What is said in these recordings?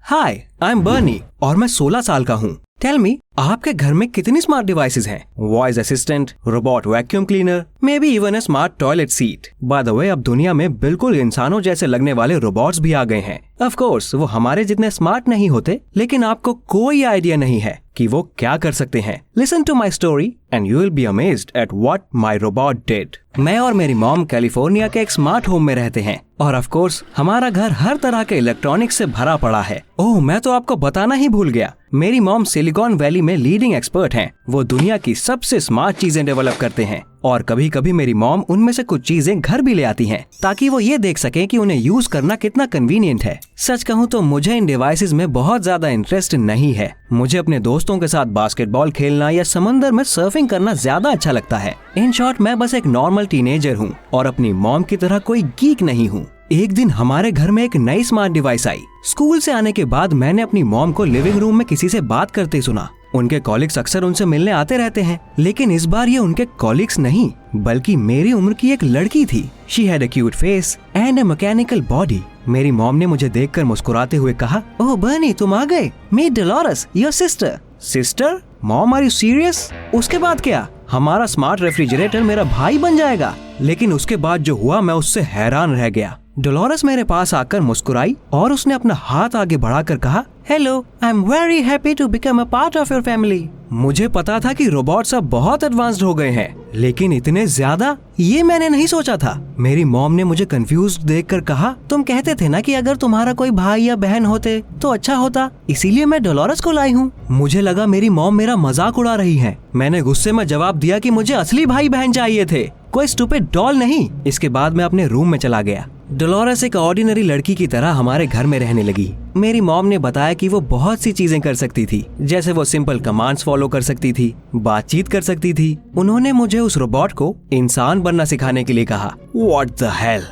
Hi, I am बर्नी और मैं 16 साल का हूँ। टेल मी, आपके घर में कितनी स्मार्ट डिवाइसेस हैं? Voice assistant, robot vacuum cleaner, may be even a smart toilet seat. By the way, अब दुनिया में बिल्कुल इंसानों जैसे लगने वाले रोबोट्स भी आ गए हैं। ऑफ कोर्स वो हमारे जितने स्मार्ट नहीं होते, लेकिन आपको कोई आइडिया नहीं है कि वो क्या कर सकते हैं। Listen to my story and you will be amazed at what my robot did. मैं और मेरी मॉम कैलिफोर्निया के एक स्मार्ट होम में रहते हैं और ऑफ कोर्स हमारा घर हर तरह के इलेक्ट्रॉनिक्स से भरा पड़ा है। ओह, मैं तो आपको बताना ही भूल गया, मेरी मॉम सिलिकॉन वैली में लीडिंग एक्सपर्ट हैं। वो दुनिया की सबसे स्मार्ट चीजें डेवलप करते हैं और कभी कभी मेरी मॉम उनमें से कुछ चीजें घर भी ले आती हैं ताकि वो ये देख सके कि उन्हें यूज करना कितना कन्वीनियंट है। सच कहूँ तो मुझे इन डिवाइसेस में बहुत ज्यादा इंटरेस्ट नहीं है। मुझे अपने दोस्तों के साथ बास्केटबॉल खेलना या समंदर में सर्फिंग करना ज्यादा अच्छा लगता है। इन शॉर्ट, मैं बस एक नॉर्मल टीनेजर हूँ और अपनी मॉम की तरह कोई गीक नहीं हूँ। एक दिन हमारे घर में एक नई स्मार्ट डिवाइस आई। स्कूल से आने के बाद मैंने अपनी मॉम को लिविंग रूम में किसी से बात करते सुना। उनके कॉलिग्स अक्सर उनसे मिलने आते रहते हैं, लेकिन इस बार ये उनके कॉलिग्स नहीं बल्कि मेरी उम्र की एक लड़की थी। She had a cute face and a mechanical body. मेरी मॉम ने मुझे देखकर मुस्कुराते हुए कहा, ओह बर्नी, तुम आ गए। Meet Dolores, your sister. Sister? Mom, are you serious? उसके बाद क्या? हमारा स्मार्ट रेफ्रिजरेटर मेरा भाई बन जाएगा? लेकिन उसके बाद जो हुआ, मैं उससे हैरान रह गया। डोलोरेस मेरे पास आकर मुस्कुराई और उसने अपना हाथ आगे बढ़ाकर कहा, hello, I am very happy to become a part of your family. मुझे पता था कि रोबोट्स अब बहुत एडवांस्ड हो गए हैं, लेकिन इतने ज्यादा, ये मैंने नहीं सोचा था। मेरी मॉम ने मुझे कंफ्यूज्ड देखकर कहा, तुम कहते थे ना कि अगर तुम्हारा कोई भाई या बहन होते तो अच्छा होता, इसीलिए मैं डोलोरेस को लाई हूँ। मुझे लगा मेरी मॉम मेरा मजाक उड़ा रही है। मैंने गुस्से में जवाब दिया कि मुझे असली भाई बहन चाहिए थे, कोई स्टूपिड डॉल नहीं। इसके बाद मैं अपने रूम में चला गया। डोलोरेस एक ऑर्डिनरी लड़की की तरह हमारे घर में रहने लगी। मेरी मॉम ने बताया कि वो बहुत सी चीजें कर सकती थी, जैसे वो सिंपल कमांड्स फॉलो कर सकती थी, बातचीत कर सकती थी। उन्होंने मुझे उस रोबोट को इंसान बनना सिखाने के लिए कहा। व्हाट द हेल,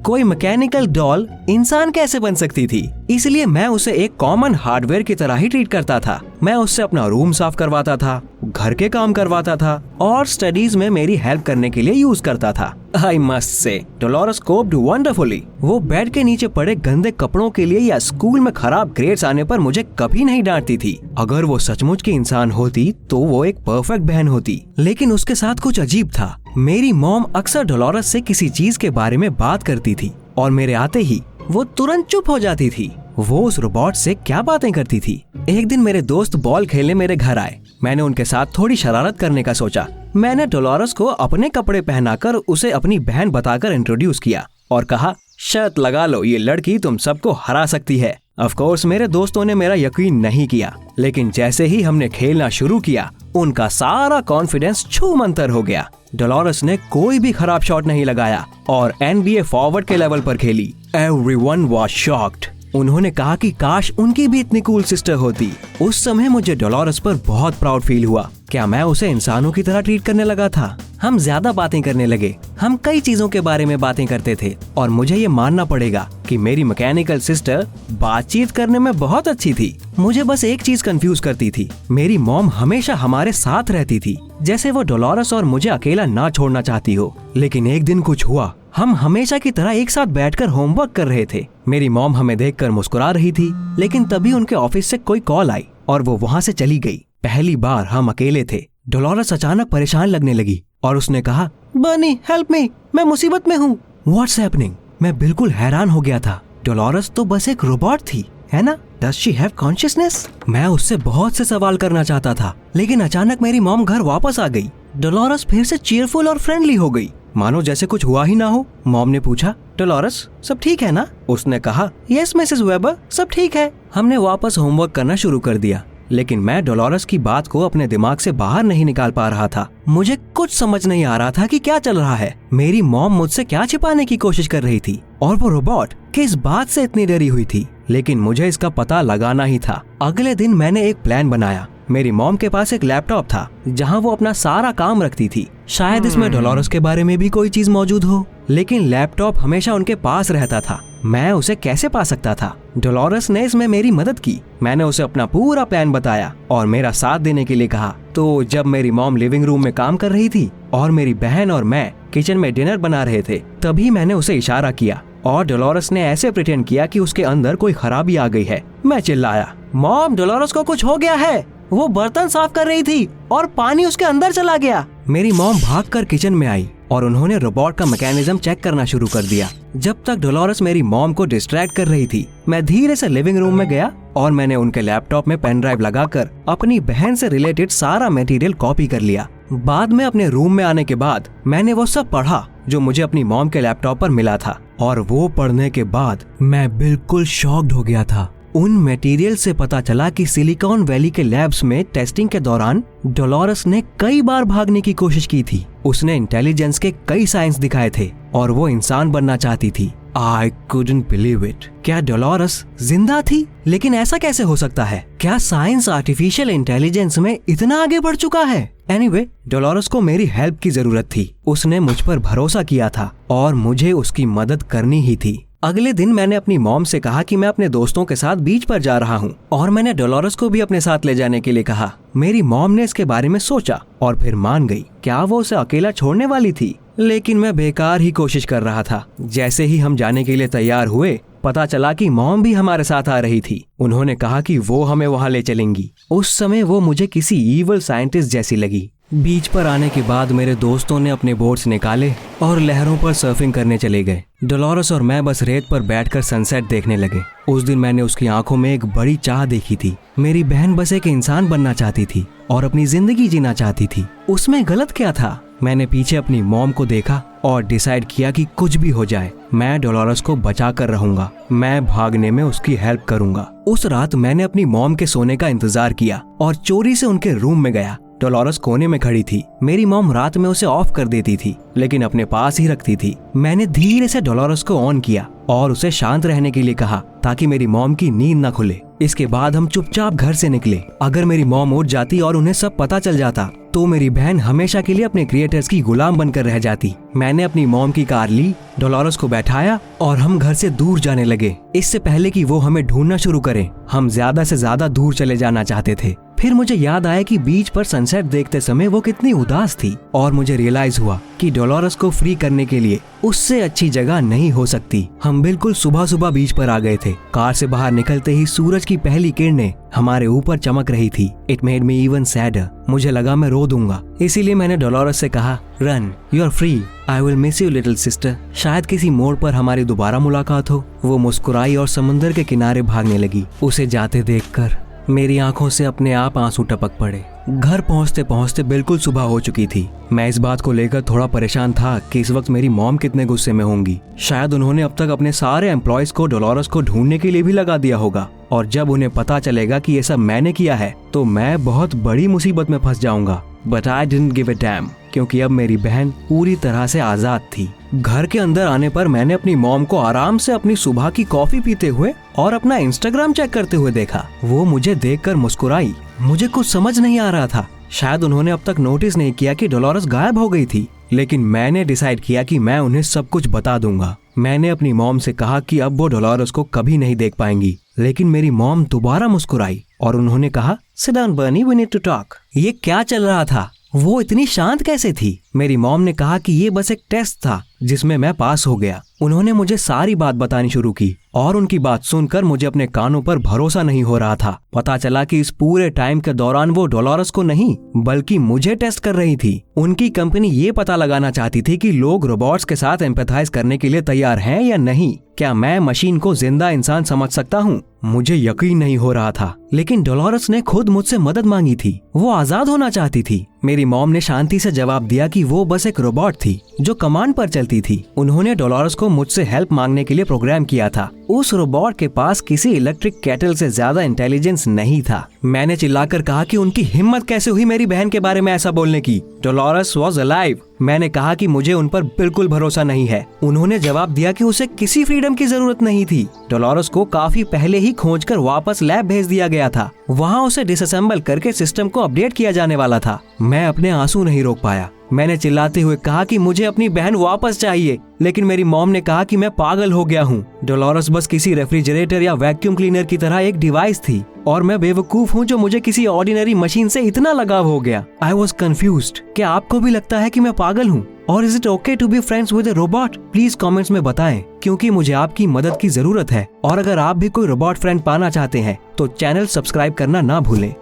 कोई मैकेनिकल डॉल इंसान कैसे बन सकती थी? इसलिए मैं उसे एक कॉमन हार्डवेयर की तरह ही ट्रीट करता था। मैं उससे अपना रूम साफ करवाता था, घर के काम करवाता था और स्टडीज में मेरी हेल्प करने के लिए यूज करता था। I must say, Dolores coped wonderfully. वो बेड के नीचे पड़े गंदे कपड़ों के लिए या स्कूल में खराब ग्रेड्स आने पर मुझे कभी नहीं डांटती थी। अगर वो सचमुच की इंसान होती तो वो एक परफेक्ट बहन होती, लेकिन उसके साथ कुछ अजीब था। मेरी मॉम अक्सर डोलोरेस से किसी चीज के बारे में बात करती थी और मेरे आते ही वो तुरंत चुप हो जाती थी। वो उस रोबोट से क्या बातें करती थी? एक दिन मेरे दोस्त बॉल खेलने मेरे घर आए। मैंने उनके साथ थोड़ी शरारत करने का सोचा। मैंने डोलोरेस को अपने कपड़े पहनाकर उसे अपनी बहन बताकर इंट्रोड्यूस किया और कहा, शर्त लगा लो, ये लड़की तुम सबको हरा सकती है। ऑफ कोर्स मेरे दोस्तों ने मेरा यकीन नहीं किया, लेकिन जैसे ही हमने खेलना शुरू किया, उनका सारा कॉन्फिडेंस छूमंतर हो गया। डोलोरेस ने कोई भी खराब शॉट नहीं लगाया और NBA फॉरवर्ड के लेवल पर खेली। Everyone was shocked. उन्होंने कहा कि काश उनकी भी इतनी कूल सिस्टर होती। उस समय मुझे डोलोरेस पर बहुत प्राउड फील हुआ। क्या मैं उसे इंसानों की तरह ट्रीट करने लगा था? हम ज्यादा बातें करने लगे। हम कई चीजों के बारे में बातें करते थे और मुझे ये मानना पड़ेगा कि मेरी मैकेनिकल सिस्टर बातचीत करने में बहुत अच्छी थी। मुझे बस एक चीज कंफ्यूज करती थी। मेरी मॉम हमेशा हमारे साथ रहती थी, जैसे वो डोलोरेस और मुझे अकेला ना छोड़ना चाहती हो। लेकिन एक दिन कुछ हुआ। हम हमेशा की तरह एक साथ बैठकर होमवर्क कर रहे थे। मेरी मॉम हमें देखकर मुस्कुरा रही थी, लेकिन तभी उनके ऑफिस से कोई कॉल आई और वो वहाँ से चली गई। पहली बार हम अकेले थे। डोलोरेस अचानक परेशान लगने लगी और उसने कहा, बर्नी हेल्प मी, मैं मुसीबत में हूँ। What's happening? मैं बिल्कुल हैरान हो गया था। डोलोरेस तो बस एक रोबोट थी, है ना? Does she have consciousness? मैं उससे बहुत से सवाल करना चाहता था, लेकिन अचानक मेरी मॉम घर वापस आ गई। डोलोरेस फिर से चीयरफुल और फ्रेंडली हो गई, मानो जैसे कुछ हुआ ही ना हो। मॉम ने पूछा, डोलोरेस सब ठीक है ना? उसने कहा, यस मिसेस वेबर, सब ठीक है। हमने वापस होमवर्क करना शुरू कर दिया, लेकिन मैं डोलोरेस की बात को अपने दिमाग से बाहर नहीं निकाल पा रहा था। मुझे कुछ समझ नहीं आ रहा था कि क्या चल रहा है। मेरी मॉम मुझसे क्या छिपाने की कोशिश कर रही थी और वो रोबोट किस बात से इतनी डरी हुई थी, लेकिन मुझे इसका पता लगाना ही था। अगले दिन मैंने एक प्लान बनाया। मेरी मॉम के पास एक लैपटॉप था जहां वो अपना सारा काम रखती थी। शायद इसमें डोलोरेस के बारे में भी कोई चीज मौजूद हो, लेकिन लैपटॉप हमेशा उनके पास रहता था। मैं उसे कैसे पा सकता था? डोलोरेस ने इसमें मेरी मदद की। मैंने उसे अपना पूरा प्लान बताया और मेरा साथ देने के लिए कहा। तो जब मेरी मॉम लिविंग रूम में काम कर रही थी और मेरी बहन और मैं किचन में डिनर बना रहे थे, तभी मैंने उसे इशारा किया और डोलोरस ने ऐसे प्रिटेंड किया कि उसके अंदर कोई खराबी आ गई है। मैं चिल्लाया, मॉम डोलोरस को कुछ हो गया है, वो बर्तन साफ कर रही थी और पानी उसके अंदर चला गया। मेरी मॉम भागकर किचन में आई और उन्होंने रोबोट का मैकेनिज्म चेक करना शुरू कर दिया। जब तक डोलोरस मेरी मॉम को डिस्ट्रैक्ट कर रही थी, मैं धीरे से लिविंग रूम में गया और मैंने उनके लैपटॉप में पेन ड्राइव लगाकर अपनी बहन से रिलेटेड सारा मटेरियल कॉपी कर लिया। बाद में अपने रूम में आने के बाद मैंने वो सब पढ़ा जो मुझे अपनी मॉम के लैपटॉप पर मिला था, और वो पढ़ने के बाद मैं बिल्कुल शॉक्ड हो गया था। उन मटेरियल से पता चला कि सिलिकॉन वैली के लैब्स में टेस्टिंग के दौरान डोलोरस ने कई बार भागने की कोशिश की थी। उसने इंटेलिजेंस के कई साइंस दिखाए थे और वो इंसान बनना चाहती थी। I couldn't believe it। क्या डोलोरस जिंदा थी? लेकिन ऐसा कैसे हो सकता है? क्या साइंस आर्टिफिशियल इंटेलिजेंस में इतना आगे बढ़ चुका है? एनीवे, डोलोरस को मेरी हेल्प की जरूरत थी। उसने मुझ पर भरोसा किया था और मुझे उसकी मदद करनी ही थी। अगले दिन मैंने अपनी मॉम से कहा कि मैं अपने दोस्तों के साथ बीच पर जा रहा हूँ और मैंने डोलोरस को भी अपने साथ ले जाने के लिए कहा। मेरी मॉम ने इसके बारे में सोचा और फिर मान गई। क्या वो उसे अकेला छोड़ने वाली थी? लेकिन मैं बेकार ही कोशिश कर रहा था। जैसे ही हम जाने के लिए तैयार हुए, पता चला कि मॉम भी हमारे साथ आ रही थी। उन्होंने कहा कि वो हमें वहाँ ले चलेंगी। उस समय वो मुझे किसी ईवल साइंटिस्ट जैसी लगी। बीच पर आने के बाद मेरे दोस्तों ने अपने बोट्स निकाले और लहरों पर सर्फिंग करने चले गए। डोलोरस और मैं बस रेत पर बैठकर सनसेट देखने लगे। उस दिन मैंने उसकी आंखों में एक बड़ी चाह देखी थी। मेरी बहन बस एक इंसान बनना चाहती थी और अपनी जिंदगी जीना चाहती थी। उसमें गलत क्या था? मैंने पीछे अपनी मॉम को देखा और डिसाइड किया कि कुछ भी हो जाए, मैं डोलोरस को बचा कर रहूंगा। मैं भागने में उसकी हेल्प करूंगा। उस रात मैंने अपनी मॉम के सोने का इंतजार किया और चोरी से उनके रूम में गया। डोलोरस कोने में खड़ी थी। मेरी मॉम रात में उसे ऑफ कर देती थी, लेकिन अपने पास ही रखती थी। मैंने धीरे से डोलोरस को ऑन किया और उसे शांत रहने के लिए कहा ताकि मेरी मॉम की नींद न खुले। इसके बाद हम चुपचाप घर से निकले। अगर मेरी मॉम उठ जाती और उन्हें सब पता चल जाता तो मेरी बहन हमेशा के लिए अपने क्रिएटर्स की गुलाम बनकर रह जाती। मैंने अपनी मॉम की कार ली, डोलोरस को बैठाया और हम घर से दूर जाने लगे। इससे पहले कि वो हमें ढूंढना शुरू करें, हम ज्यादा से ज्यादा दूर चले जाना चाहते थे। फिर मुझे याद आया कि बीच पर सनसेट देखते समय वो कितनी उदास थी और मुझे रियलाइज हुआ कि डोलोरस को फ्री करने के लिए उससे अच्छी जगह नहीं हो सकती। हम बिल्कुल सुबह सुबह बीच पर आ गए थे। कार से बाहर निकलते ही सूरज की पहली किरणें हमारे ऊपर चमक रही थी। It made me even sadder. मुझे लगा मैं रो दूंगा, इसीलिए मैंने डोलोरस से कहा, run, you are free, I will miss you little sister. शायद किसी मोड़ पर हमारी दोबारा मुलाकात हो। वो मुस्कुराई और समुद्र के किनारे भागने लगी। उसे जाते देखकर मेरी आंखों से अपने आप आंसू टपक पड़े। घर पहुंचते पहुंचते बिल्कुल सुबह हो चुकी थी। मैं इस बात को लेकर थोड़ा परेशान था कि इस वक्त मेरी मॉम कितने गुस्से में होंगी। शायद उन्होंने अब तक अपने सारे एम्प्लॉयज को डोलोरस को ढूंढने के लिए भी लगा दिया होगा, और जब उन्हें पता चलेगा कि ये सब मैंने किया है तो मैं बहुत बड़ी मुसीबत में फंस जाऊंगा। But I didn't give a dam, क्योंकि अब मेरी बहन पूरी तरह से आजाद थी। घर के अंदर आने पर मैंने अपनी मॉम को आराम से अपनी सुबह की कॉफी पीते हुए और अपना इंस्टाग्राम चेक करते हुए देखा। वो मुझे देखकर मुस्कुराई। मुझे कुछ समझ नहीं आ रहा था। शायद उन्होंने अब तक नोटिस नहीं किया कि डोलोरस गायब हो गई थी, लेकिन मैंने डिसाइड किया कि मैं उन्हें सब कुछ बता दूंगा। मैंने अपनी मॉम से कहा कि अब वो डोलोरस को कभी नहीं देख पाएंगी, लेकिन मेरी मॉम दोबारा मुस्कुराई और उन्होंने कहा, sit down Bernie, we need to talk. ये क्या चल रहा था? वो इतनी शांत कैसे थी? मेरी मॉम ने कहा कि ये बस एक टेस्ट था जिसमें मैं पास हो गया। उन्होंने मुझे सारी बात बतानी शुरू की और उनकी बात सुनकर मुझे अपने कानों पर भरोसा नहीं हो रहा था। पता चला कि इस पूरे टाइम के दौरान वो डोलोरस को नहीं बल्कि मुझे टेस्ट कर रही थी। उनकी कंपनी ये पता लगाना चाहती थी कि लोग रोबोट्स के साथ एम्पैथाइज करने के लिए तैयार हैं या नहीं। क्या मैं मशीन को जिंदा इंसान समझ सकता हूँ? मुझे यकीन नहीं हो रहा था, लेकिन डोलोरस ने खुद मुझसे मदद मांगी थी। वो आजाद होना चाहती थी। मेरी मॉम ने शांति से जवाब दिया कि वो बस एक रोबोट थी जो कमांड पर चलती थी। उन्होंने डोलोरस को मुझसे हेल्प मांगने के लिए प्रोग्राम किया था। उस रोबोट के पास किसी इलेक्ट्रिक केटल से ज्यादा इंटेलिजेंस नहीं था। मैंने चिल्लाकर कहा कि उनकी हिम्मत कैसे हुई मेरी बहन के बारे में ऐसा बोलने की। Dolorous was alive. मैंने कहा कि मुझे उन पर बिल्कुल भरोसा नहीं है। उन्होंने जवाब दिया कि उसे किसी फ्रीडम की जरूरत नहीं थी। डोलोरस को काफी पहले ही खोजकर वापस लैब भेज दिया गया था। वहाँ उसे डिसअसेंबल करके सिस्टम को अपडेट किया जाने वाला था। मैं अपने आंसू नहीं रोक पाया। मैंने चिल्लाते हुए कहा कि मुझे अपनी बहन वापस चाहिए, लेकिन मेरी मॉम ने कहा कि मैं पागल हो गया हूँ। डोलोरस बस किसी रेफ्रिजरेटर या वैक्यूम क्लीनर की तरह एक डिवाइस थी और मैं बेवकूफ हूँ जो मुझे किसी ऑर्डिनरी मशीन से इतना लगाव हो गया। I was confused. क्या आपको भी लगता है कि मैं पागल हूँ और is it okay to be friends with a robot? Please comments में बताएं, क्योंकि मुझे आपकी मदद की जरूरत है। और अगर आप भी कोई रोबोट फ्रेंड पाना चाहते हैं तो चैनल सब्सक्राइब करना ना भूलें।